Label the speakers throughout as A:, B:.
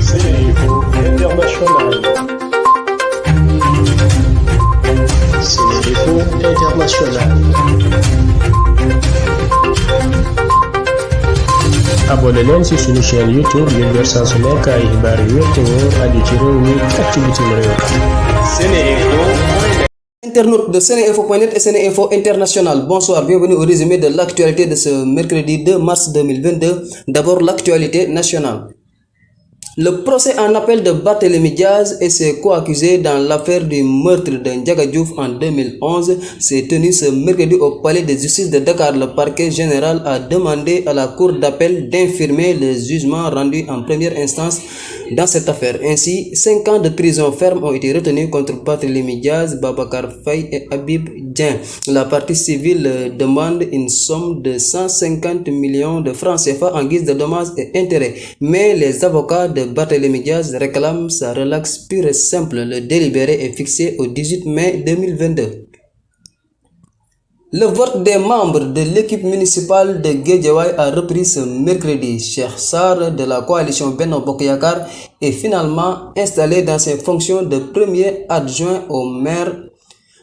A: Sénéinfo International. Sénéinfo International. abonné leen ci suñu chaîne YouTube ngir jot saa su nekk ay xibaar yu wér te wóor aju ci réew mi ak ci bitim réew. Sénéinfo.
B: Internautes de Sénéinfo.net et Sénéinfo International, bonsoir, bienvenue au résumé de l'actualité de ce mercredi 2 mars 2022. D'abord l'actualité nationale. Le procès en appel de Barthélémy Diaz et ses co-accusés dans l'affaire du meurtre de Ndiaga Diouf en 2011 s'est tenu ce mercredi au palais de justice de Dakar. Le parquet général a demandé à la cour d'appel d'infirmer le jugement rendu en première instance dans cette affaire. Ainsi, 5 ans de prison ferme ont été retenus contre Barthélémy Diaz, Babacar Faye et Habib Dieng. La partie civile demande une somme de 150 millions de francs CFA en guise de dommages et intérêts. Mais les avocats de Barthélémy Diaz réclament sa relaxe pure et simple. Le délibéré est fixé au 18 mai 2022. Le vote des membres de l'équipe municipale de Guédiawaye a repris ce mercredi. Cheikh Sarr de la coalition Benno Bokk Yakaar est finalement installé dans ses fonctions de premier adjoint au maire.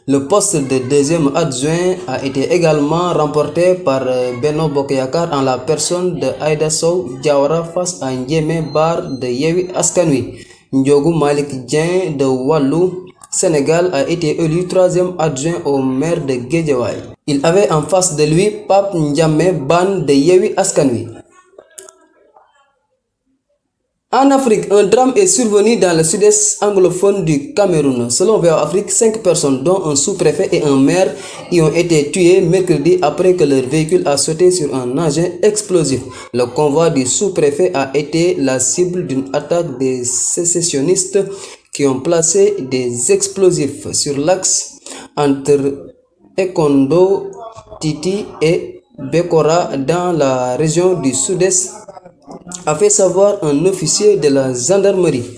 B: Le poste de deuxième adjoint a été également remporté par Benno Bokk Yakaar en la personne de Aïda Sow Diawara face à Ndiémé Bar de Yewwi Askan Wi. Ndiogou Malick Dieng de Wallu Sénégal a été élu troisième adjoint au maire de Guédiawaye. Il avait en face de lui Pape Ndiamé Ban de Yewwi Askan Wi. En Afrique, un drame est survenu dans le sud-est anglophone du Cameroun. Selon VOA Afrique, 5 personnes, dont un sous-préfet et un maire, y ont été tuées mercredi après que leur véhicule a sauté sur un engin explosif. Le convoi du sous-préfet a été la cible d'une attaque des sécessionnistes qui ont placé des explosifs sur l'axe entre Ekondo, Titi et Bekora dans la région du sud-est, a fait savoir un officier de la gendarmerie.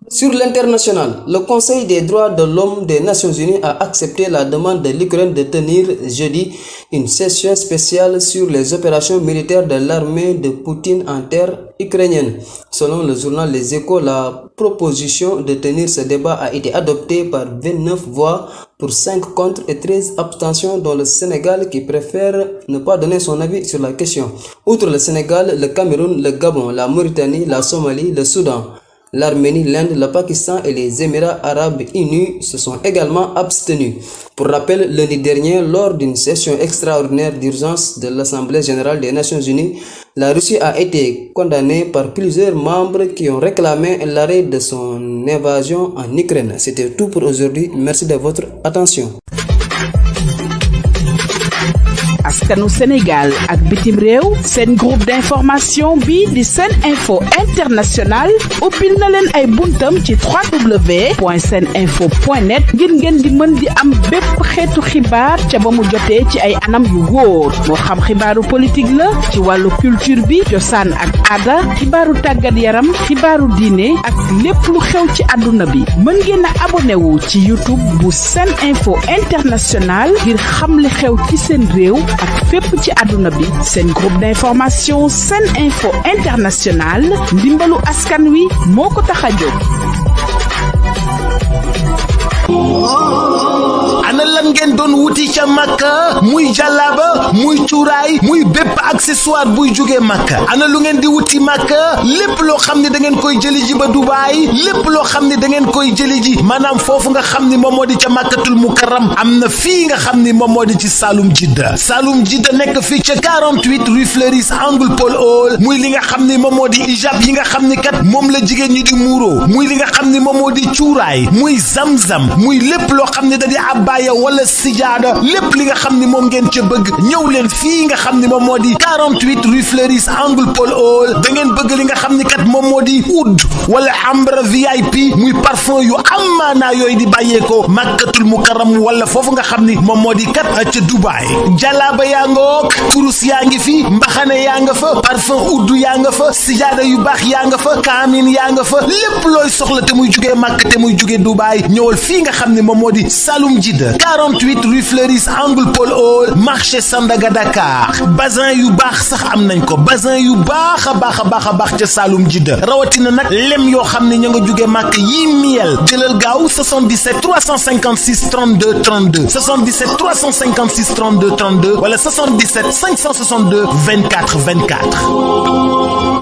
B: Sur l'international, le Conseil des droits de l'homme des Nations Unies a accepté la demande de l'Ukraine de tenir jeudi une session spéciale sur les opérations militaires de l'armée de Poutine en terre ukrainienne. Selon le journal Les Échos, la proposition de tenir ce débat a été adoptée par 29 voix pour 5 contre et 13 abstentions, dont le Sénégal qui préfère ne pas donner son avis sur la question. Outre le Sénégal, le Cameroun, le Gabon, la Mauritanie, la Somalie, le Soudan, l'Arménie, l'Inde, le Pakistan et les Émirats arabes unis se sont également abstenus. Pour rappel, lundi dernier, lors d'une session extraordinaire d'urgence de l'Assemblée générale des Nations unies, la Russie a été condamnée par plusieurs membres qui ont réclamé l'arrêt de son invasion en Ukraine. C'était tout pour aujourd'hui. Merci de votre attention.
C: askanu Sénégal ak bitim réew seen groupe d'information bi di Sénéinfo International ubbil na leen ay buntam ci www.seninfo.net ngir ngeen di mën di am bépp xeetu xibaar ca ba mu jotee ci ay anam yu wóor moo xam xibaaru politique la ci wàllu culture bi cosaan ak aada xibaaru tàggat yaram xibaaru diine ak lépp lu xew ci àdduna bi mën ngeen a abonné wu ci YouTube bu Sénéinfo International ngir xam li xew ci seen réew ak fépp ci àdduna bi. Seen groupe d'information Sénéinfo International ndimbalu askan wi moo ko tax a jóg.
D: ana lan ngeen doon wuti ca Makka muy jàllaaba muy cuuraay muy bépp accessoire buy jógee Makka ana lu ngeen di wuti Makka lépp loo xam ne da ngeen koy jëli ji ba Dubaay lépp loo xam ne da ngeen koy jëli ji maanaam foofu nga xam ni moom moo di ca Makkatul Mukarram am na fii nga xam ni moom moo di ci Saloum Jidda nekk fii ca 48 rue Fleuris angle Paul Hall muy li nga xam ni moom moo di hijab yi nga xam ni kat moom la jigéen ñi di muuro muy li nga xam ni moom moo di cuuraay muy zamzam muy lépp loo xam ne da di abbaaya wala sijaada lépp li nga xam ni moom ngeen ca bëgg ñëw leen fii nga xam ni moom moo di 48 rue Fleuris angle Paul Hall da ngeen bëgg li nga xam ni kat moom moo di oud wala ambre VIP muy parfum yu amaanaa yooyu di bàyyeekoo Makkatul Mukarram wala foofu nga xam ni moom moo di kat ca Dubaay jalaaba yaa ngoog kurus yaa ngi fi mbaxane yaa nga fa parfum oud yaa nga fa sijaada yu baax yaa nga fa kaamin yaa nga fa lépp looy soxla te muy jugee Makka te muy jugee Dubaay ñëwal fii nga xam ni moom moo di Saloum Jidda 48 rue Fleuris angle Paul Hall marché Sandaga Dakar. bazin yu baax sax am nañ ko bazin yu baax a baax ca Saloum Jidda rawatina nag lem yoo xam ne ña nga jóge màkk yi miel jëlal gaaw 77 356 32 32 77 356 32 32 wala 77 562 24 24.